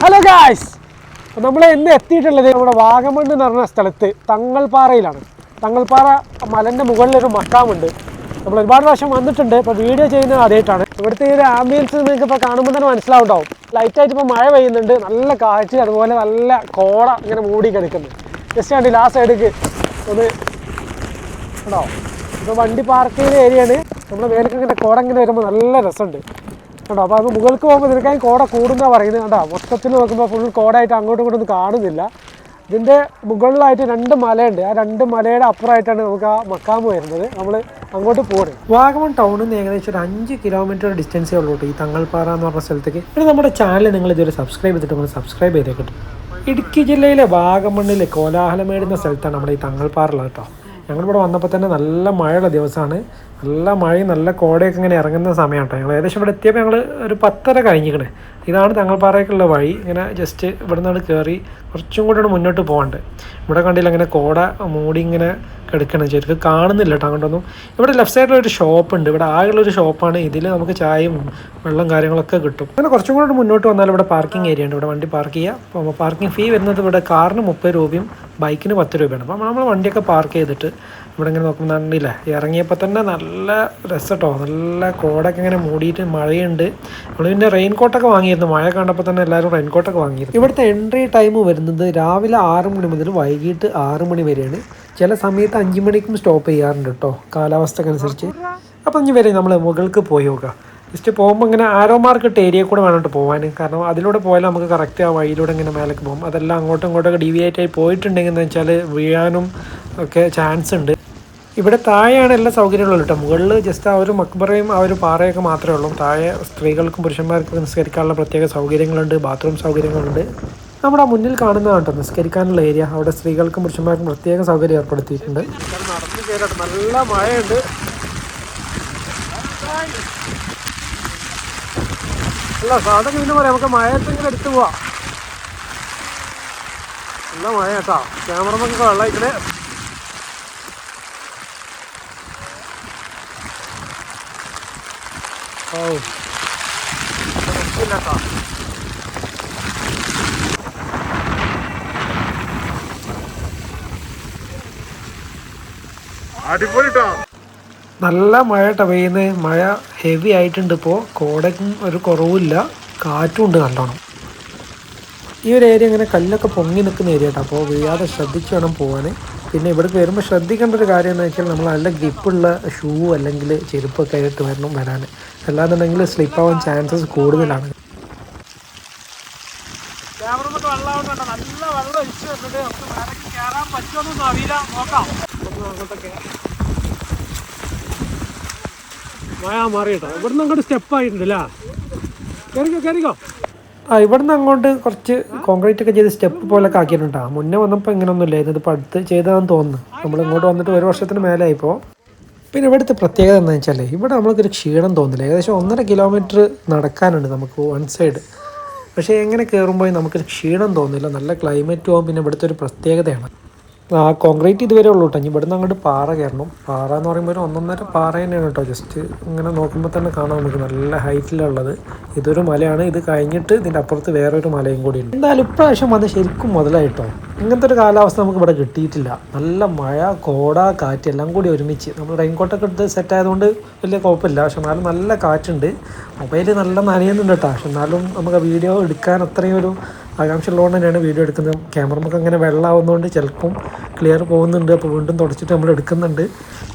Hello guys, നമ്മൾ ഇന്ന് എത്തിയിട്ടുള്ളത് നമ്മുടെ വാഗമൺ എന്ന് പറഞ്ഞ സ്ഥലത്ത് തങ്ങൾപ്പാറയിലാണ്. തങ്ങൾപ്പാറ മലൻ്റെ മുകളിലൊരു മക്കാമുണ്ട്. നമ്മൾ ഒരുപാട് പ്രാവശ്യം വന്നിട്ടുണ്ട്. ഇപ്പോൾ വീഡിയോ ചെയ്യുന്നത് ആദ്യമായിട്ടാണ്. ഇവിടുത്തെ ഈ ഒരു ആംബിയൻസ് നിങ്ങൾക്ക് ഇപ്പോൾ കാണുമ്പോൾ തന്നെ മനസ്സിലാവുണ്ടാവും. ലൈറ്റായിട്ട് ഇപ്പോൾ മഴ പെയ്യുന്നുണ്ട്, നല്ല കാറ്റ്, അതുപോലെ നല്ല കോട ഇങ്ങനെ മൂടി കിടക്കുന്നു. ജസ്റ്റ് കണ്ടില്ല ആ സൈഡിലേക്ക് ഒന്ന് ഉണ്ടാവും. ഇപ്പോൾ വണ്ടി പാർക്ക് ചെയ്യുന്ന ഏരിയയാണ്. നമ്മുടെ മേലേക്ക് ഇങ്ങനെ കോട ഇങ്ങനെ വരുമ്പോൾ നല്ല രസമുണ്ട് കേട്ടോ. അപ്പോൾ അത് മുകൾക്ക് പോകുമ്പോൾ നിനക്കായി കോട കൂടുന്നതാണ് പറയുന്നത് കേട്ടോ. മൊത്തത്തിൽ നോക്കുമ്പോൾ ഫുൾ കോടായിട്ട് അങ്ങോട്ടും ഇങ്ങോട്ടും കാണുന്നില്ല. ഇതിൻ്റെ മുകളിലായിട്ട് രണ്ട് മലയുണ്ട്. ആ രണ്ട് മലയുടെ അപ്പുറമായിട്ടാണ് നമുക്ക് ആ മക്കാമ്പ് വരുന്നത്. നമ്മൾ അങ്ങോട്ട് പോകണം. വാഗമൺ ടൗണിൽ നിന്ന് ഏകദേശം ഒരു 5 കിലോമീറ്റർ ഡിസ്റ്റൻസേ ഉള്ളൂ ഈ തങ്ങൾപ്പാറ എന്ന് പറഞ്ഞ സ്ഥലത്തേക്ക്. പിന്നെ നമ്മുടെ ചാനൽ നിങ്ങൾ ഇതുവരെ സബ്സ്ക്രൈബ് ചെയ്തിട്ട് നമ്മൾ സബ്സ്ക്രൈബ് ചെയ്തേക്കട്ടെ. ഇടുക്കി ജില്ലയിലെ വാഗമണ്ണിലെ കോലാഹലമേടുന്ന സ്ഥലത്താണ് നമ്മുടെ ഈ തങ്ങൾപ്പാറ കേട്ടോ. ഞങ്ങളിവിടെ വന്നപ്പോൾ തന്നെ നല്ല മഴയുള്ള ദിവസമാണ്. നല്ല മഴയും നല്ല കോടയൊക്കെ ഇങ്ങനെ ഇറങ്ങുന്ന സമയം കേട്ടോ. ഞങ്ങൾ ഏകദേശം ഇവിടെ എത്തിയപ്പോൾ ഞങ്ങൾ ഒരു 10:30 കഴിഞ്ഞിരിക്കണേ. ഇതാണ് തങ്ങൾപ്പാറയ്ക്കുള്ള വഴി. ഇങ്ങനെ ജസ്റ്റ് ഇവിടെ നിന്നാണ് കയറി കുറച്ചും കൂടെ മുന്നോട്ട് പോകാണ്ട്. ഇവിടെ കണ്ടില്ല ഇങ്ങനെ കോട മൂടി ഇങ്ങനെ കിടക്കണം. ശരിക്കും കാണുന്നില്ല കേട്ടോ അങ്ങോട്ടൊന്നും. ഇവിടെ ലെഫ്റ്റ് സൈഡിലൊരു ഷോപ്പ് ഉണ്ട്. ഇവിടെ ആകെയുള്ളൊരു ഷോപ്പാണ്. ഇതിൽ നമുക്ക് ചായയും വെള്ളം കാര്യങ്ങളൊക്കെ കിട്ടും. അങ്ങനെ കുറച്ചും കൂടെ മുന്നോട്ട് വന്നാൽ ഇവിടെ പാർക്കിംഗ് ഏരിയ ഉണ്ട്. ഇവിടെ വണ്ടി പാർക്ക് ചെയ്യുക. അപ്പോൾ പാർക്കിംഗ് ഫീ വരുന്നത് ഇവിടെ കാറിന് 30 രൂപയും ബൈക്കിന് 10 രൂപയാണ്. അപ്പോൾ നമ്മൾ വണ്ടിയൊക്കെ പാർക്ക് ചെയ്തിട്ട് ഇവിടെ ഇങ്ങനെ നോക്കുമ്പോൾ കണ്ടില്ലേ, ഇറങ്ങിയപ്പോൾ തന്നെ നല്ല രസം കേട്ടോ. നല്ല കോടൊക്കെ ഇങ്ങനെ മൂടിയിട്ട് മഴയുണ്ട്. നമ്മൾ പിന്നെ റെയിൻ കോട്ടൊക്കെ വാങ്ങിയിരുന്നു. മഴ കണ്ടപ്പോൾ തന്നെ എല്ലാവരും റെയിൻ കോട്ടൊക്കെ വാങ്ങിയിരുന്നു. ഇവിടുത്തെ എൻട്രി ടൈം വരുന്നത് രാവിലെ 6 മണി മുതൽ വൈകിട്ട് 6 മണി വരെയാണ്. ചില സമയത്ത് 5 മണിക്കും സ്റ്റോപ്പ് ചെയ്യാറുണ്ട് കേട്ടോ, കാലാവസ്ഥക്ക് അനുസരിച്ച്. അപ്പോൾ ഇനി വരെ നമ്മൾ മുകൾക്ക് പോയി നോക്കാം. ജസ്റ്റ് പോകുമ്പോൾ ഇങ്ങനെ ആരോ മാർക്കിട്ട് ഏരിയ കൂടെ വേണം പോകാൻ. കാരണം അതിലൂടെ പോയാൽ നമുക്ക് കറക്റ്റ് ആ വഴിയിലൂടെ ഇങ്ങനെ മേലേക്ക് പോകും. അതെല്ലാം അങ്ങോട്ടും ഇങ്ങോട്ടൊക്കെ ഡീവിയേറ്റ് ആയി പോയിട്ടുണ്ടെങ്കിൽ എന്ന് വെച്ചാൽ വീഴാനും ഒക്കെ ചാൻസ് ഉണ്ട്. ഇവിടെ താഴെയാണ് എല്ലാ സൗകര്യങ്ങളും കേട്ടോ. മുകളിൽ ജസ്റ്റ് ആ ഒരു മക്ബറയും ആ ഒരു പാറയൊക്കെ മാത്രമേ ഉള്ളൂ. താഴെ സ്ത്രീകൾക്കും പുരുഷന്മാർക്കും നിസ്കരിക്കാനുള്ള പ്രത്യേക സൗകര്യങ്ങളുണ്ട്, ബാത്റൂം സൗകര്യങ്ങളുണ്ട്. നമ്മുടെ മുന്നിൽ കാണുന്നതാണ് കേട്ടോ നിസ്കരിക്കാനുള്ള ഏരിയ. അവിടെ സ്ത്രീകൾക്കും പുരുഷന്മാർക്കും പ്രത്യേക സൗകര്യം ഏർപ്പെടുത്തിയിട്ടുണ്ട്. നടന്നു കയറട്ടെ, നല്ല മഴയുണ്ട്. അല്ല സാധനം പിന്നെ പറയാം, നമുക്ക് മഴയത്തെങ്കിലും എടുത്തു പോവാം. നല്ല മഴ കേട്ടോ. ക്യാമറമൊക്കെ വെള്ളമായിക്കണേ. ഓ കേട്ടോ. അടിപൊളിട്ടോ. നല്ല മഴ കേട്ടോ പെയ്യുന്നത്. മഴ ഹെവി ആയിട്ടുണ്ട്. ഇപ്പോൾ കോടയ്ക്കും ഒരു കുറവുമില്ല, കാറ്റും ഉണ്ട് നല്ലോണം. ഈ ഒരു ഏരിയ ഇങ്ങനെ കല്ലൊക്കെ പൊങ്ങി നിൽക്കുന്ന ഏരിയ കേട്ടോ. അപ്പോൾ വീഴാതെ ശ്രദ്ധിച്ച് വേണം പോകാൻ. പിന്നെ ഇവിടേക്ക് വരുമ്പോൾ ശ്രദ്ധിക്കേണ്ട ഒരു കാര്യം എന്ന് വെച്ചാൽ നമ്മൾ നല്ല ഗ്രിപ്പുള്ള ഷൂ അല്ലെങ്കിൽ ചെരുപ്പൊക്കെ ആയിട്ട് വരാൻ. അല്ലാന്നുണ്ടെങ്കിൽ സ്ലിപ്പ് ആവാൻ ചാൻസസ് കൂടുതലാണ്. മഴ മാറിയിട്ടോ. ഇവിടുന്ന് അങ്ങോട്ട് സ്റ്റെപ്പ് ആയിട്ടുണ്ടല്ലേ. കയറിക്കോ. ഇവിടുന്ന് അങ്ങോട്ട് കുറച്ച് കോൺക്രീറ്റ് ഒക്കെ ചെയ്ത് സ്റ്റെപ്പ് പോലൊക്കെ ആക്കിയിട്ടുണ്ടോ. മുന്നേ വന്നപ്പോൾ ഇങ്ങനെയൊന്നും ഇല്ല. ഇതിപ്പോൾ അടുത്ത് ചെയ്തതാണെന്ന് തോന്നുന്നു. നമ്മൾ ഇങ്ങോട്ട് വന്നിട്ട് 1 വർഷത്തിന് മേലെ ആയിപ്പോൾ. പിന്നെ ഇവിടുത്തെ പ്രത്യേകത എന്താണെന്ന് വെച്ചാൽ ഇവിടെ നമ്മൾക്കൊരു ക്ഷീണം തോന്നില്ല. ഏകദേശം 1.5 കിലോമീറ്റർ നടക്കാനുണ്ട് നമുക്ക് വൺ സൈഡ്. പക്ഷേ എങ്ങനെ കയറുമ്പോൾ നമുക്കൊരു ക്ഷീണം തോന്നില്ല. നല്ല ക്ലൈമറ്റും ആവും. പിന്നെ ഇവിടുത്തെ ഒരു പ്രത്യേകതയാണ് ആ കോൺക്രീറ്റ് ഇതുവരെ ഉള്ളൂ കേട്ടോ. ഇനി ഇവിടുന്ന് അങ്ങോട്ട് പാറ കയറണം. പാറ എന്ന് പറയുമ്പോൾ ഒരു 1.5 പാറ തന്നെയാണ് കേട്ടോ. ജസ്റ്റ് ഇങ്ങനെ നോക്കുമ്പോൾ തന്നെ കാണാം നമുക്ക് നല്ല ഹൈറ്റിലുള്ളത്. ഇതൊരു മലയാണ്. ഇത് കഴിഞ്ഞിട്ട് ഇതിൻ്റെ അപ്പുറത്ത് വേറൊരു മലയും കൂടിയുണ്ട്. എന്തായാലും ഇപ്രാവശ്യം വന്ന് ശരിക്കും മുതലായിട്ടോ. ഇങ്ങനത്തെ ഒരു കാലാവസ്ഥ നമുക്ക് ഇവിടെ കിട്ടിയിട്ടില്ല. നല്ല മഴ, കോട, കാറ്റ് എല്ലാം കൂടി ഒരുമിച്ച്. നമ്മൾ റെയിൻകോട്ടൊക്കെ എടുത്ത് സെറ്റ് ആയതുകൊണ്ട് വലിയ കുഴപ്പമില്ല. പക്ഷെ എന്നാലും നല്ല കാറ്റുണ്ട്. മൊബൈൽ നല്ല നനയുന്നുണ്ട് കേട്ടോ. പക്ഷെ എന്നാലും നമുക്ക് വീഡിയോ എടുക്കാൻ അത്രയും ഒരു ആകാംക്ഷ ഉള്ളതുകൊണ്ട് തന്നെയാണ് വീഡിയോ എടുക്കുന്നത്. ക്യാമറമൊക്കെ അങ്ങനെ വെള്ളമാവുന്നതുകൊണ്ട് ചിലപ്പം ക്ലിയർ പോകുന്നുണ്ട്. അപ്പോൾ വീണ്ടും തുടച്ചിട്ട് നമ്മൾ എടുക്കുന്നുണ്ട്.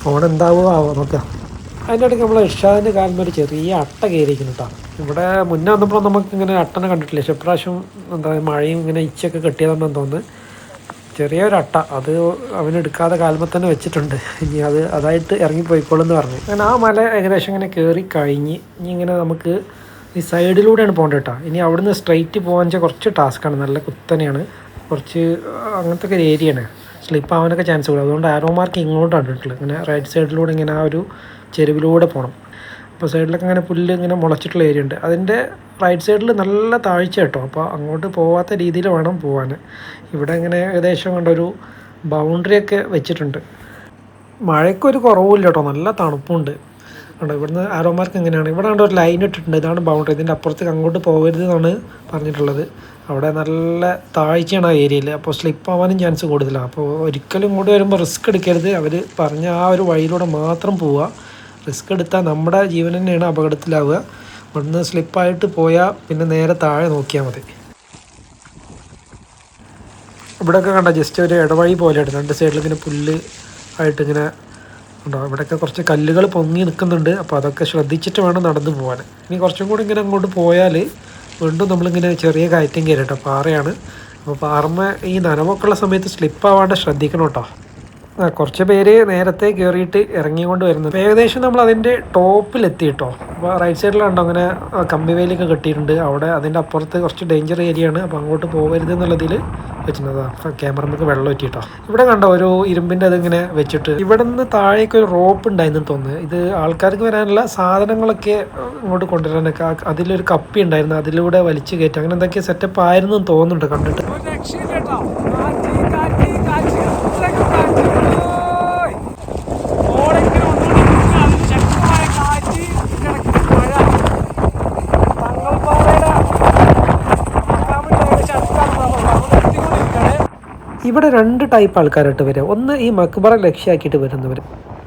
ഫോൺ എന്താവുമോ നോക്കാം. അതിൻ്റെ ഇടയ്ക്ക് നമ്മൾ ഇർഷാദിൻ്റെ കാലിൽ ഒരു ചെറിയ അട്ട കയറിയിരിക്കുന്നു കേട്ടോ. ഇവിടെ മുന്നേ വന്നപ്പോൾ നമുക്ക് ഇങ്ങനെ അട്ടനെ കണ്ടിട്ടില്ല. പക്ഷെ ഇപ്രാവശ്യം എന്താ മഴയും ഇങ്ങനെ ഇച്ചയൊക്കെ കെട്ടിയതാണെന്ന് തോന്നുന്നു. ചെറിയൊരു അട്ട അത് അവനെടുക്കാതെ കാൽമ തന്നെ വെച്ചിട്ടുണ്ട്. ഇനി അതായിട്ട് ഇറങ്ങിപ്പോയിക്കോളെന്ന് പറഞ്ഞു. അങ്ങനെ ആ മല ഏകദേശം ഇങ്ങനെ കയറി കഴിഞ്ഞ് ഇനി ഇങ്ങനെ നമുക്ക് ഈ സൈഡിലൂടെയാണ് പോകേണ്ടത് കേട്ടോ. ഇനി അവിടുന്ന് സ്ട്രൈറ്റ് പോകാൻ വെച്ചാൽ കുറച്ച് ടാസ്ക്കാണ്. നല്ല കുത്തനെയാണ്. കുറച്ച് അങ്ങനത്തെ ഒക്കെ ഒരു ഏരിയയാണ്. സ്ലിപ്പ് ആവാനൊക്കെ ചാൻസ് കൂടുതൽ. അതുകൊണ്ട് ആരോ മാർക്ക് ഇങ്ങോട്ടാണ് ഇട്ടിട്ടുള്ളത്. ഇങ്ങനെ റൈറ്റ് സൈഡിലൂടെ ഇങ്ങനെ ആ ഒരു ചെരുവിലൂടെ പോകണം. അപ്പോൾ സൈഡിലൊക്കെ ഇങ്ങനെ പുല്ല് ഇങ്ങനെ മുളച്ചിട്ടുള്ള ഏരിയ ഉണ്ട്. അതിൻ്റെ റൈറ്റ് സൈഡിൽ നല്ല താഴ്ച കേട്ടോ. അപ്പോൾ അങ്ങോട്ട് പോവാത്ത രീതിയിൽ വേണം പോകാൻ. ഇവിടെ ഇങ്ങനെ ഏകദേശം കൊണ്ടൊരു ബൗണ്ടറിയൊക്കെ വെച്ചിട്ടുണ്ട്. മഴയ്ക്കൊരു കുറവില്ല കേട്ടോ. നല്ല തണുപ്പുണ്ട്. ഉണ്ട്. ഇവിടുന്ന് ആരോ മാർക്ക് എങ്ങനെയാണ്, ഇവിടെ ഒരു ലൈൻ ഇട്ടിട്ടുണ്ട്, ഇതാണ് ബൗണ്ടറി, ഇതിൻ്റെ അപ്പുറത്തേക്ക് അങ്ങോട്ട് പോകരുത് എന്നാണ് പറഞ്ഞിട്ടുള്ളത്. അവിടെ നല്ല താഴ്ചയാണ് ആ ഏരിയയിൽ, അപ്പോൾ സ്ലിപ്പ് ആവാനും ചാൻസ് കൂടുതലാണ്. അപ്പോൾ ഒരിക്കലും ഇങ്ങോട്ട് വരുമ്പോൾ റിസ്ക് എടുക്കരുത്. അവർ പറഞ്ഞ ആ ഒരു വഴിയിലൂടെ മാത്രം പോവുക. റിസ്ക് എടുത്താൽ നമ്മുടെ ജീവൻ തന്നെയാണ് അപകടത്തിലാവുക. ഇവിടുന്ന് സ്ലിപ്പായിട്ട് പോയാൽ പിന്നെ നേരെ താഴെ നോക്കിയാൽ മതി. ഇവിടെയൊക്കെ കണ്ട ജസ്റ്റ് ഒരു ഇടവഴി പോലെയാണ്, രണ്ട് സൈഡിൽ ഇങ്ങനെ പുല്ല് ആയിട്ട് ഇങ്ങനെ ഉണ്ടോ. ഇവിടെയൊക്കെ കുറച്ച് കല്ലുകൾ പൊങ്ങി നിൽക്കുന്നുണ്ട്, അപ്പോൾ അതൊക്കെ ശ്രദ്ധിച്ചിട്ട് വേണം നടന്നു പോകാൻ. ഇനി കുറച്ചും കൂടി ഇങ്ങനെ അങ്ങോട്ട് പോയാൽ വീണ്ടും നമ്മളിങ്ങനെ ചെറിയ കയറ്റം കയറി കേട്ടോ, പാറയാണ്. അപ്പോൾ പാറമ്മ ഈ നനവൊക്കെ ഉള്ള സമയത്ത് സ്ലിപ്പാവാണ്ട് ശ്രദ്ധിക്കണം കേട്ടോ. കുറച്ച് പേര് നേരത്തെ കയറിയിട്ട് ഇറങ്ങിക്കൊണ്ട് വരുന്നത്. ഏകദേശം നമ്മൾ അതിൻ്റെ ടോപ്പിലെത്തി കേട്ടോ. അപ്പോൾ റൈറ്റ് സൈഡിലുണ്ടോ അങ്ങനെ കമ്പി വേലിയൊക്കെ കെട്ടിയിട്ടുണ്ട്. അവിടെ അതിൻ്റെ അപ്പുറത്ത് കുറച്ച് ഡേഞ്ചർ ഏരിയയാണ്, അപ്പോൾ അങ്ങോട്ട് പോകരുത് എന്നുള്ളതിൽ വെച്ചിരുന്നതാണ്. ക്യാമറമ്മക്ക് വെള്ളം വെച്ചിട്ടോ. ഇവിടെ കണ്ടോ ഒരു ഇരുമ്പിൻ്റെ അതിങ്ങനെ വെച്ചിട്ട് ഇവിടെ നിന്ന് താഴേക്ക് ഒരു റോപ്പ് ഉണ്ടായിരുന്നു തോന്നുന്നത്. ഇത് ആൾക്കാർക്ക് വരാനുള്ള സാധനങ്ങളൊക്കെ ഇങ്ങോട്ട് കൊണ്ടുവരാനൊക്കെ അതിലൊരു കപ്പി ഉണ്ടായിരുന്നു, അതിലൂടെ വലിച്ചു കയറ്റി അങ്ങനെ എന്തൊക്കെ സെറ്റപ്പ് ആയിരുന്നു തോന്നുന്നുണ്ട് കണ്ടിട്ട്. ഇവിടെ രണ്ട് ടൈപ്പ് ആൾക്കാരായിട്ട് വരിക. ഒന്ന് ഈ മക്ബറ ലക്ഷ്യമാക്കിയിട്ട് വരുന്നവർ,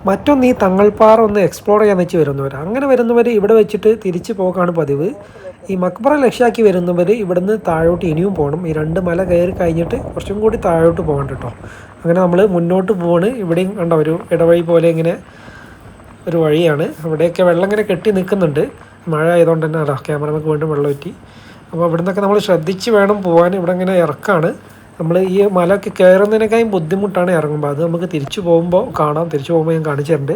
മറ്റൊന്ന് ഈ തങ്ങൾപ്പാറ ഒന്ന് എക്സ്പ്ലോർ ചെയ്യാൻ വെച്ച് വരുന്നവർ. അങ്ങനെ വരുന്നവർ ഇവിടെ വെച്ചിട്ട് തിരിച്ച് പോകാണ് പതിവ്. ഈ മക്ബറ ലക്ഷ്യമാക്കി വരുന്നവർ ഇവിടുന്ന് താഴോട്ട് ഇനിയും പോകണം. ഈ രണ്ട് മല കയറി കഴിഞ്ഞിട്ട് കുറച്ചും കൂടി താഴോട്ട് പോകണം കേട്ടോ. അങ്ങനെ നമ്മൾ മുന്നോട്ട് പോവാണ്. ഇവിടെയും കണ്ടോ ഒരു ഇടവഴി പോലെ ഇങ്ങനെ ഒരു വഴിയാണ്. അവിടെയൊക്കെ വെള്ളം ഇങ്ങനെ കെട്ടി നിൽക്കുന്നുണ്ട്, മഴ ആയതുകൊണ്ട് തന്നെ. അതാ ക്യാമറക്ക് വീണ്ടും വെള്ളം പറ്റി. അപ്പോൾ ഇവിടെ നിന്നൊക്കെ നമ്മൾ ശ്രദ്ധിച്ച് വേണം പോകാൻ. ഇവിടെ ഇങ്ങനെ ഇറക്കാണ്. നമ്മൾ ഈ മലയൊക്കെ കയറുന്നതിനേക്കാളും ബുദ്ധിമുട്ടാണ് ഇറങ്ങുമ്പോൾ. അത് നമുക്ക് തിരിച്ചു പോകുമ്പോൾ കാണാം. തിരിച്ചു പോകുമ്പോൾ ഞാൻ കാണിച്ചു തരുന്നുണ്ട്.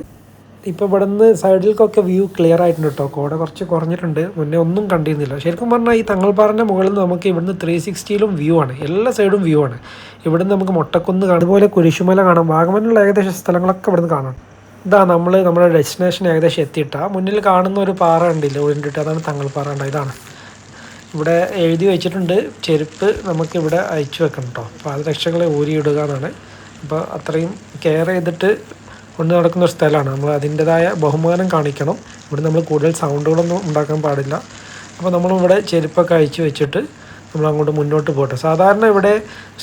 ഇപ്പോൾ ഇവിടെ നിന്ന് സൈഡിലേക്കൊക്കെ വ്യൂ ക്ലിയർ ആയിട്ടുണ്ട് കേട്ടോ. കോട കുറച്ച് കുറഞ്ഞിട്ടുണ്ട്, മുന്നേ ഒന്നും കണ്ടിരുന്നില്ല. ശരിക്കും പറഞ്ഞാൽ ഈ തങ്ങൾപ്പാറിൻ്റെ മുകളിൽ നിന്ന് നമുക്ക് ഇവിടുന്ന് 360ലും വ്യൂ ആണ്, എല്ലാ സൈഡും വ്യൂ ആണ്. ഇവിടുന്ന് നമുക്ക് മൊട്ടക്കുന്ന് കാണാം, അതുപോലെ കുരിശുമല കാണാം. വാഗമണ്ണിലുള്ള ഏകദേശം സ്ഥലങ്ങളൊക്കെ ഇവിടുന്ന് കാണാം. ഇതാ നമ്മുടെ ഡെസ്റ്റിനേഷൻ ഏകദേശം എത്തിയിട്ടാണ്. മുന്നിൽ കാണുന്ന ഒരു പാറ ഉണ്ടല്ലോ ഉരുണ്ടിട്ട്, അതാണ് തങ്ങൾപ്പാറ. ഉണ്ട്, ഇതാണ്. ഇവിടെ എഴുതി വെച്ചിട്ടുണ്ട് ചെരുപ്പ് നമുക്കിവിടെ അയച്ചു വെക്കണം കേട്ടോ. പാദരക്ഷകളെ ഊരിയിടുക എന്നാണ്. അപ്പോൾ അത്രയും കെയർ ചെയ്തിട്ട് കൊണ്ട് നടക്കുന്ന ഒരു സ്ഥലമാണ്. നമ്മൾ അതിൻ്റെതായ ബഹുമാനം കാണിക്കണം. ഇവിടെ നമ്മൾ കൂടുതൽ സൗണ്ടുകളൊന്നും ഉണ്ടാക്കാൻ പാടില്ല. അപ്പോൾ നമ്മളിവിടെ ചെരുപ്പൊക്കെ അയച്ചു വെച്ചിട്ട് നമ്മൾ അങ്ങോട്ട് മുന്നോട്ട് പോട്ടെ. സാധാരണ ഇവിടെ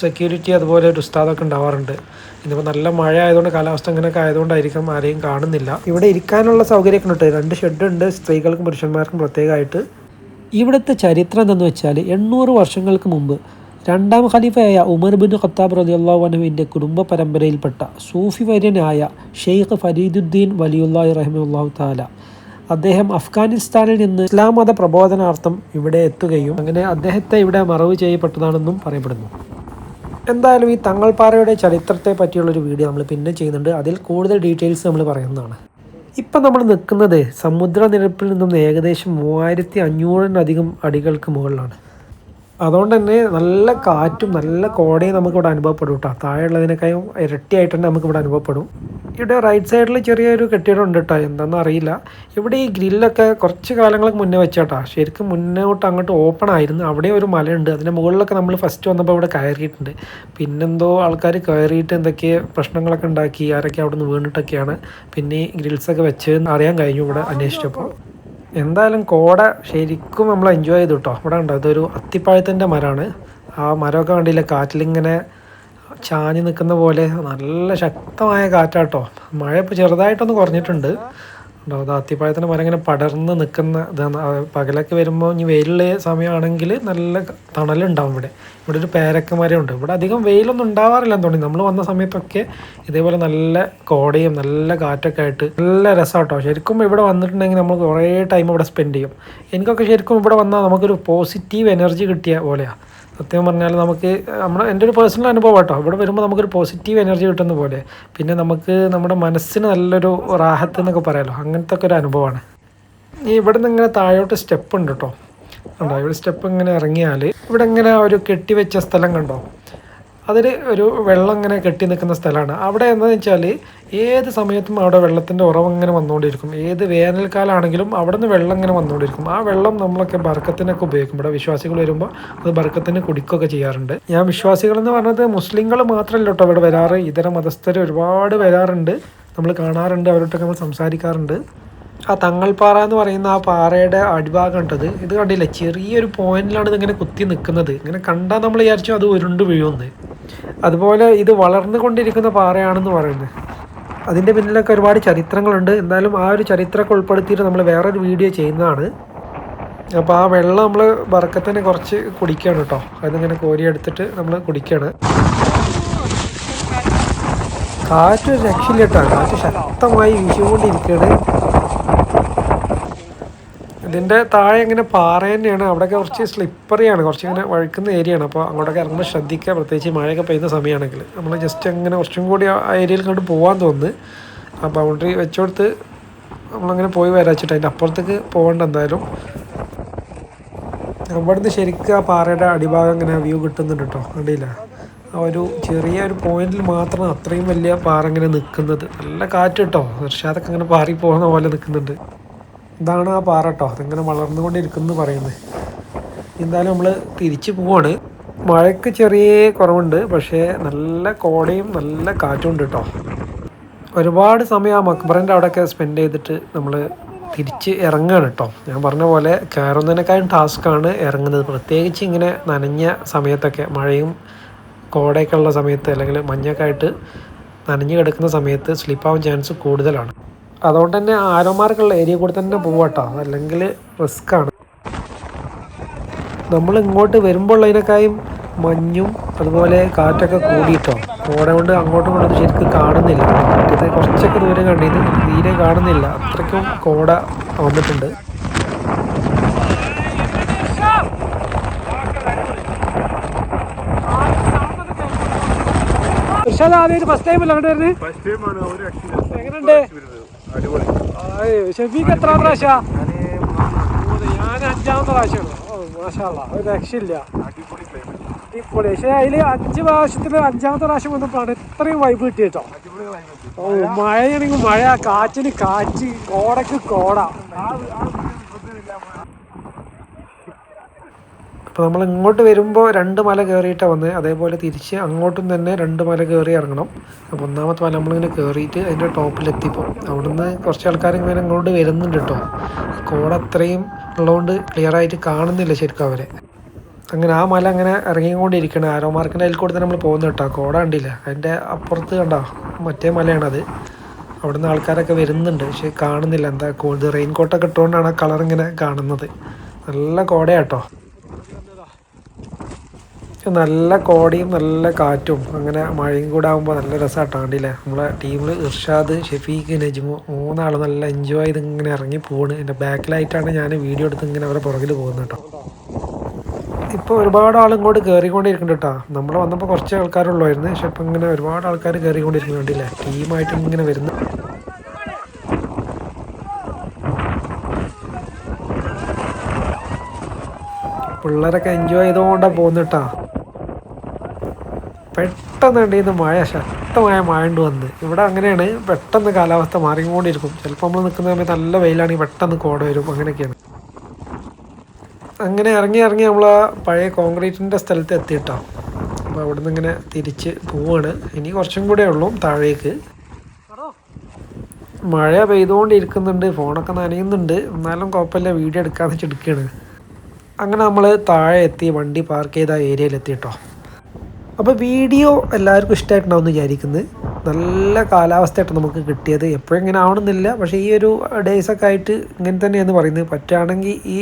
സെക്യൂരിറ്റി അതുപോലെ ഒരു ഉസ്താദൊക്കെ ഉണ്ടാവാറുണ്ട്. ഇന്നിപ്പോൾ നല്ല മഴ ആയതുകൊണ്ട്, കാലാവസ്ഥ അങ്ങനെയൊക്കെ ആയതുകൊണ്ടായിരിക്കും ആരെയും കാണുന്നില്ല. ഇവിടെ ഇരിക്കാനുള്ള സൗകര്യമൊക്കെ ഉണ്ട്. 2 ഷെഡുണ്ട്, സ്ത്രീകൾക്കും പുരുഷന്മാർക്കും പ്രത്യേകമായിട്ട്. ഇവിടുത്തെ ചരിത്രം എന്തെന്ന് വെച്ചാൽ 800 വർഷങ്ങൾക്ക് മുമ്പ് 2ാം ഖലീഫയായ ഉമർ ബിൻ ഖത്താബ് റളിയല്ലാഹു അൻഹുവിൻ്റെ കുടുംബ പരമ്പരയിൽപ്പെട്ട സൂഫി വര്യനായ ഷെയ്ഖ് ഫരീദുദ്ദീൻ വലിയുല്ലാഹി റഹിമഹുല്ലാഹു തആല അദ്ദേഹം അഫ്ഗാനിസ്ഥാനിൽ നിന്ന് ഇസ്ലാം മത പ്രബോധനാർത്ഥം ഇവിടെ എത്തുകയും അങ്ങനെ അദ്ദേഹത്തെ ഇവിടെ മറവ് ചെയ്യപ്പെട്ടതാണെന്നും പറയപ്പെടുന്നു. എന്തായാലും ഈ തങ്ങൾപ്പാറയുടെ ചരിത്രത്തെ പറ്റിയുള്ളൊരു വീഡിയോ നമ്മൾ പിന്നെ ചെയ്യുന്നുണ്ട്. അതിൽ കൂടുതൽ ഡീറ്റെയിൽസ് നമ്മൾ പറയുന്നതാണ്. ഇപ്പം നമ്മൾ നിൽക്കുന്നത് സമുദ്രനിരപ്പിൽ നിന്നും ഏകദേശം 3500-ലധികം അടികൾക്ക് മുകളിലാണ്. അതുകൊണ്ട് തന്നെ നല്ല കാറ്റും നല്ല കോടയും നമുക്കിവിടെ അനുഭവപ്പെടും കേട്ടോ. താഴെയുള്ളതിനേക്കാളും ഇരട്ടിയായിട്ട് തന്നെ നമുക്കിവിടെ അനുഭവപ്പെടും. ഇവിടെ റൈറ്റ് സൈഡിൽ ചെറിയൊരു കെട്ടിടം ഉണ്ട് കേട്ടോ, എന്താണെന്ന് അറിയില്ല. ഇവിടെ ഈ ഗ്രില്ലൊക്കെ കുറച്ച് കാലങ്ങൾക്ക് മുന്നേ വെച്ചാട്ടോ. ശരിക്കും മുന്നോട്ട് അങ്ങോട്ട് ഓപ്പൺ ആയിരുന്നു. അവിടെ ഒരു മലയുണ്ട്, അതിൻ്റെ മുകളിലൊക്കെ നമ്മൾ ഫസ്റ്റ് വന്നപ്പോൾ ഇവിടെ കയറിയിട്ടുണ്ട്. പിന്നെന്തോ ആൾക്കാർ കയറിയിട്ട് എന്തൊക്കെ പ്രശ്നങ്ങളൊക്കെ ഉണ്ടാക്കി, ആരൊക്കെ അവിടെ നിന്ന് വീണിട്ടൊക്കെയാണ് പിന്നെ ഈ ഗ്രിൽസൊക്കെ വെച്ച് അറിയാൻ കഴിഞ്ഞു ഇവിടെ അന്വേഷിച്ചപ്പോൾ. എന്തായാലും കോട ശരിക്കും നമ്മൾ എൻജോയ് ചെയ്തു കേട്ടോ. ഇവിടെ ഉണ്ടോ ഇതൊരു അത്തിപ്പഴത്തിൻ്റെ മരമാണ്. ആ മരമൊക്കെ കണ്ടില്ല, കാറ്റിലിങ്ങനെ ചാഞ്ഞ് നിൽക്കുന്ന പോലെ നല്ല ശക്തമായ കാറ്റാട്ടോ. മഴ ഇപ്പോൾ ചെറുതായിട്ടൊന്ന് കുറഞ്ഞിട്ടുണ്ട്. ഉണ്ടോ അത് അത്തിപ്പഴത്തിൻ്റെ മരം ഇങ്ങനെ പടർന്ന് നിൽക്കുന്ന ഇതാണ്. പകലൊക്കെ വരുമ്പോൾ ഇനി വെയിലുള്ള സമയമാണെങ്കിൽ നല്ല തണലുണ്ടാവും. ഇവിടെ ഒരു പേരക്ക മരമുണ്ട്. ഇവിടെ അധികം വെയിലൊന്നും ഉണ്ടാവാറില്ലെന്ന് തോന്നി. നമ്മൾ വന്ന സമയത്തൊക്കെ ഇതേപോലെ നല്ല കോടയും നല്ല കാറ്റൊക്കെ ആയിട്ട് നല്ല രസമാട്ടോ. ശരിക്കും ഇവിടെ വന്നിട്ടുണ്ടെങ്കിൽ നമ്മൾ കുറേ ടൈം ഇവിടെ സ്പെൻഡ് ചെയ്യും. എനിക്കൊക്കെ ശരിക്കും ഇവിടെ വന്നാൽ നമുക്കൊരു പോസിറ്റീവ് എനർജി കിട്ടിയ പോലെയാണ്. സത്യം പറഞ്ഞാൽ നമുക്ക് എൻ്റെ ഒരു പേഴ്സണൽ അനുഭവം കേട്ടോ. ഇവിടെ വരുമ്പോൾ നമുക്കൊരു പോസിറ്റീവ് എനർജി കിട്ടുന്ന പോലെ, പിന്നെ നമുക്ക് നമ്മുടെ മനസ്സിന് നല്ലൊരു റാഹത്ത് എന്നൊക്കെ പറയാമല്ലോ, അങ്ങനത്തെ ഒക്കെ ഒരു അനുഭവമാണ്. ഇവിടെ നിന്ന് ഇങ്ങനെ താഴോട്ട് സ്റ്റെപ്പ് ഉണ്ട് കേട്ടോ. കണ്ടോ ഇവിടെ സ്റ്റെപ്പ് ഇങ്ങനെ ഇറങ്ങിയാൽ ഇവിടെ ഇങ്ങനെ ഒരു കെട്ടിവെച്ച സ്ഥലം കണ്ടോ, അതിൽ ഒരു വെള്ളം ഇങ്ങനെ കെട്ടി നിൽക്കുന്ന സ്ഥലമാണ്. അവിടെ എന്താണെന്ന് വെച്ചാൽ ഏത് സമയത്തും അവിടെ വെള്ളത്തിൻ്റെ ഉറവ് ഇങ്ങനെ വന്നുകൊണ്ടിരിക്കും. ഏത് വേനൽക്കാലമാണെങ്കിലും അവിടെ നിന്ന് വെള്ളം ഇങ്ങനെ വന്നുകൊണ്ടിരിക്കും. ആ വെള്ളം നമ്മളൊക്കെ ബർക്കത്തിനൊക്കെ ഉപയോഗിക്കും. ഇവിടെ വിശ്വാസികൾ വരുമ്പോൾ അത് ബർക്കത്തിന് കുടിക്കുകയൊക്കെ ചെയ്യാറുണ്ട്. ഞാൻ വിശ്വാസികളെന്ന് പറഞ്ഞത് മുസ്ലിങ്ങൾ മാത്രമല്ല കേട്ടോ ഇവിടെ വരാറ്, ഇതര മതസ്ഥർ ഒരുപാട് വരാറുണ്ട്. നമ്മൾ കാണാറുണ്ട്, അവരോട്ടൊക്കെ നമ്മൾ സംസാരിക്കാറുണ്ട്. ആ തങ്ങൾപ്പാറ എന്ന് പറയുന്ന ആ പാറയുടെ അടിഭാഗം കണ്ടത് ഇത് കണ്ടില്ല, ചെറിയൊരു പോയിന്റിലാണ് ഇതിങ്ങനെ കുത്തി നിൽക്കുന്നത്. ഇങ്ങനെ കണ്ടാൽ നമ്മൾ വിചാരിച്ചു അത് ഉരുണ്ട് വീഴുമെന്ന്. അതുപോലെ ഇത് വളർന്നുകൊണ്ടിരിക്കുന്ന പാറയാണെന്ന് പറയുന്നത്. അതിൻ്റെ പിന്നിലൊക്കെ ഒരുപാട് ചരിത്രങ്ങളുണ്ട്. എന്നാലും ആ ഒരു ചരിത്രമൊക്കെ ഉൾപ്പെടുത്തിയിട്ട് നമ്മൾ വേറൊരു വീഡിയോ ചെയ്യുന്നതാണ്. അപ്പോൾ ആ വെള്ളം നമ്മൾ ബർക്കത്തിന് കുറച്ച് കുടിക്കുകയാണ് കേട്ടോ. അതിങ്ങനെ കോരിയെടുത്തിട്ട് നമ്മൾ കുടിക്കുകയാണ്. കാറ്റ് ഒരു രക്ഷയില്ല കേട്ടോ, കാറ്റ് ശക്തമായി വീശിക്കൊണ്ടിരിക്കുകയാണ്. ഇതിൻ്റെ താഴെ ഇങ്ങനെ പാറ തന്നെയാണ്. അവിടെയൊക്കെ കുറച്ച് സ്ലിപ്പറിയാണ്, കുറച്ച് ഇങ്ങനെ വഴുക്കുന്ന ഏരിയയാണ്. അപ്പോൾ അങ്ങോട്ടൊക്കെ ഇറങ്ങുമ്പോൾ ശ്രദ്ധിക്കുക, പ്രത്യേകിച്ച് മഴയൊക്കെ പെയ്യുന്ന സമയമാണെങ്കിൽ. നമ്മൾ ജസ്റ്റ് അങ്ങനെ കുറച്ചും കൂടി ആ ഏരിയയിൽ കണ്ട് പോകാൻ തോന്നുന്നു. ആ ബൗണ്ടറി വെച്ചോടുത്ത് നമ്മളങ്ങനെ പോയി വരാച്ചിട്ട് അതിൻ്റെ അപ്പുറത്തേക്ക് പോകേണ്ട എന്തായാലും. അവിടുന്ന് ശരിക്കും ആ പാറയുടെ അടിഭാഗം ഇങ്ങനെ വ്യൂ കിട്ടുന്നുണ്ട് കേട്ടോ. കണ്ടില്ല, ആ ഒരു ചെറിയ ഒരു പോയിന്റിൽ മാത്രം അത്രയും വലിയ പാറ ഇങ്ങനെ നിൽക്കുന്നത്. നല്ല കാറ്റ് കേട്ടോ, നിർഷാദൊക്കെ ഇങ്ങനെ പാറി പോകുന്ന പോലെ നിൽക്കുന്നുണ്ട്. ഇതാണ് ആ പാറ കേട്ടോ, അതിങ്ങനെ വളർന്നുകൊണ്ടിരിക്കുന്നു പറയുന്നത്. എന്തായാലും നമ്മൾ തിരിച്ചു പോവാണ്. മഴയ്ക്ക് ചെറിയ കുറവുണ്ട്, പക്ഷേ നല്ല കോടയും നല്ല കാറ്റും ഉണ്ട് കേട്ടോ. ഒരുപാട് സമയം ആ മക്ബറിൻ്റെ അവിടെയൊക്കെ സ്പെൻഡ് ചെയ്തിട്ട് നമ്മൾ തിരിച്ച് ഇറങ്ങുകയാണ് കേട്ടോ. ഞാൻ പറഞ്ഞ പോലെ കയറുന്നതിനേക്കാളും ടാസ്ക്കാണ് ഇറങ്ങുന്നത്, പ്രത്യേകിച്ച് ഇങ്ങനെ നനഞ്ഞ സമയത്തൊക്കെ, മഴയും കോടയൊക്കെ ഉള്ള സമയത്ത്, അല്ലെങ്കിൽ മഞ്ഞൊക്കെ ആയിട്ട് നനഞ്ഞ് കിടക്കുന്ന സമയത്ത് സ്ലിപ്പാവാൻ ചാൻസ് കൂടുതലാണ്. അതുകൊണ്ട് തന്നെ ആരോമാർക്കുള്ള ഏരിയ കൂടെ തന്നെ പോവാട്ടോ, അല്ലെങ്കിൽ റിസ്ക്കാണ്. നമ്മൾ ഇങ്ങോട്ട് വരുമ്പോൾ ഉള്ളതിനേക്കാളും മഞ്ഞും അതുപോലെ കാറ്റൊക്കെ കൂടിയിട്ടോ, കോട കൊണ്ട് അങ്ങോട്ടും ഇങ്ങോട്ടും ശരിക്കും കാണുന്നില്ല. മറ്റേത് കുറച്ചൊക്കെ ദൂരം കണ്ടിത് തീരെ കാണുന്നില്ല, അത്രയ്ക്കും കോട വന്നിട്ടുണ്ട്. ഫസ്റ്റ് ടൈം അല്ല അവിടെ എങ്ങനെയുണ്ട്? ഷെഫീക്ക് എത്ര പ്രാവശ്യം? ഞാൻ 5ാമത്തെ പ്രാവശ്യമാണ്. മാഷാഅല്ലാഹ്, ഒരു രക്ഷയില്ല, അടിപൊളി. പക്ഷേ അതിൽ 5 പ്രാവശ്യത്തിൽ 5ാമത്തെ പ്രാവശ്യം വന്നപ്പോഴാണ് ഇത്രയും വൈബ് കിട്ടിയ കേട്ടോ. ഓ, മഴയാണെങ്കിൽ മഴ, കാറ്റിന് കാറ്റ്, കോടയ്ക്ക് കോട. അപ്പോൾ നമ്മൾ ഇങ്ങോട്ട് വരുമ്പോൾ 2 മല കയറിയിട്ടാണ് വന്നത്. അതേപോലെ തിരിച്ച് അങ്ങോട്ടും തന്നെ 2 മല കയറി ഇറങ്ങണം. അപ്പോൾ 1ാമത്തെ മല നമ്മളിങ്ങനെ കയറിയിട്ട് അതിൻ്റെ ടോപ്പിലെത്തിയപ്പോൾ അവിടുന്ന് കുറച്ച് ആൾക്കാർ ഇങ്ങനെ ഇങ്ങോട്ട് വരുന്നുണ്ട് കേട്ടോ. കോട അത്രയും ഉള്ളതുകൊണ്ട് ക്ലിയറായിട്ട് കാണുന്നില്ല ശരിക്കും അവരെ. അങ്ങനെ ആ മല അങ്ങനെ ഇറങ്ങിക്കൊണ്ടിരിക്കണം. ആരോ മാർക്കിൻ്റെ അതിൽ കൂടെ തന്നെ നമ്മൾ പോകുന്നത് കേട്ടോ. കോട കണ്ടില്ല, അതിൻ്റെ അപ്പുറത്ത് കണ്ടോ മറ്റേ മലയാണത്. അവിടുന്ന് ആൾക്കാരൊക്കെ വരുന്നുണ്ട്, പക്ഷേ കാണുന്നില്ല. എന്താ ഇത് റെയിൻ കോട്ടൊക്കെ ഇട്ടുകൊണ്ടാണ് ആ കളർ ഇങ്ങനെ കാണുന്നത്. നല്ല കോടയാട്ടോ, നല്ല കോടയും നല്ല കാറ്റും അങ്ങനെ മഴയും കൂടെ ആകുമ്പോൾ നല്ല രസമാട്ടോ. കണ്ടില്ലേ, നമ്മളെ ടീമിൽ ഇർഷാദ്, ഷെഫീഖ്, നജ്മു 3 ആൾ നല്ല എൻജോയ് ചെയ്ത് ഇങ്ങനെ ഇറങ്ങി പോവാണ്. എൻ്റെ ബാക്കിലായിട്ടാണ് ഞാൻ വീഡിയോ എടുത്ത് ഇങ്ങനെ അവരെ പുറകിൽ പോകുന്നത് കേട്ടോ. ഇപ്പോൾ ഒരുപാട് ആൾ ഇങ്ങോട്ട് കയറിക്കൊണ്ടിരിക്കുന്നുണ്ട് കേട്ടോ. നമ്മൾ വന്നപ്പോൾ കുറച്ച് ആൾക്കാരുള്ളായിരുന്നു, പക്ഷെ ഇപ്പം ഇങ്ങനെ ഒരുപാട് ആൾക്കാർ കയറിക്കൊണ്ടിരിക്കുന്നു. കണ്ടില്ലേ, ടീമായിട്ട് ഇങ്ങനെ വരുന്നു. പിള്ളേരൊക്കെ എൻജോയ് ചെയ്തുകൊണ്ടാണ് പോകുന്നിട്ടാ. പെട്ടെന്ന് കണ്ടിരുന്ന മഴ, ശക്തമായ മഴ കൊണ്ട് വന്ന്. ഇവിടെ അങ്ങനെയാണ്, പെട്ടെന്ന് കാലാവസ്ഥ മാറിക്കൊണ്ടിരിക്കും. ചിലപ്പോൾ നമ്മൾ നിൽക്കുന്ന സമയത്ത് നല്ല വെയിലാണെങ്കിൽ പെട്ടെന്ന് കോട വരും, അങ്ങനെയൊക്കെയാണ്. അങ്ങനെ ഇറങ്ങി നമ്മൾ ആ പഴയ കോൺക്രീറ്റിൻ്റെ സ്ഥലത്ത് എത്തിയിട്ടോ. അപ്പോൾ അവിടെ നിന്ന് ഇങ്ങനെ തിരിച്ച് പോവാണ്. ഇനി കുറച്ചും കൂടെ ഉള്ളൂ താഴേക്ക്. മഴ പെയ്തുകൊണ്ടിരിക്കുന്നുണ്ട്, ഫോണൊക്കെ നനയുന്നുണ്ട്, എന്നാലും കുഴപ്പമില്ല, വീഡിയോ എടുക്കാമെന്ന് വെച്ചെടുക്കുകയാണ്. അങ്ങനെ നമ്മൾ താഴെ എത്തി, വണ്ടി പാർക്ക് ചെയ്ത ഏരിയയിലെത്തിയിട്ടോ. അപ്പോൾ വീഡിയോ എല്ലാവർക്കും ഇഷ്ടമായിട്ടുണ്ടാവും എന്ന് വിചാരിക്കുന്നത്. നല്ല കാലാവസ്ഥയായിട്ട് നമുക്ക് കിട്ടിയത്. എപ്പോഴും ഇങ്ങനെ ആവണമെന്നില്ല, പക്ഷേ ഈ ഒരു ഡേയ്സൊക്കെ ആയിട്ട് ഇങ്ങനെ തന്നെയാണ് പറയുന്നത്. പറ്റുകയാണെങ്കിൽ ഈ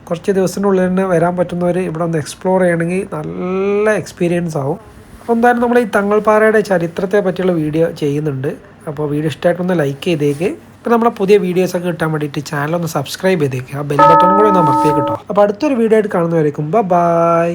കുറച്ച് ദിവസത്തിനുള്ളിൽ തന്നെ വരാൻ പറ്റുന്നവർ ഇവിടെ ഒന്ന് എക്സ്പ്ലോർ ചെയ്യണമെങ്കിൽ നല്ല എക്സ്പീരിയൻസ് ആവും. അപ്പോൾ എന്തായാലും നമ്മൾ ഈ തങ്ങൾപ്പാറയുടെ ചരിത്രത്തെ പറ്റിയുള്ള വീഡിയോ ചെയ്യുന്നുണ്ട്. അപ്പോൾ വീഡിയോ ഇഷ്ടമായിട്ടൊന്ന് ലൈക്ക് ചെയ്തേക്ക്. അപ്പോൾ നമ്മളെ പുതിയ വീഡിയോസൊക്കെ കിട്ടാൻ വേണ്ടിയിട്ട് ചാനലൊന്ന് സബ്സ്ക്രൈബ് ചെയ്തേക്ക്. ആ ബെൽ ബട്ടൺ കൂടെ ഒന്ന് അമർത്തിയേക്ക് കേട്ടോ. അപ്പോൾ അടുത്തൊരു വീഡിയോ ആയിട്ട് കാണുന്നവരേക്കും ബൈ.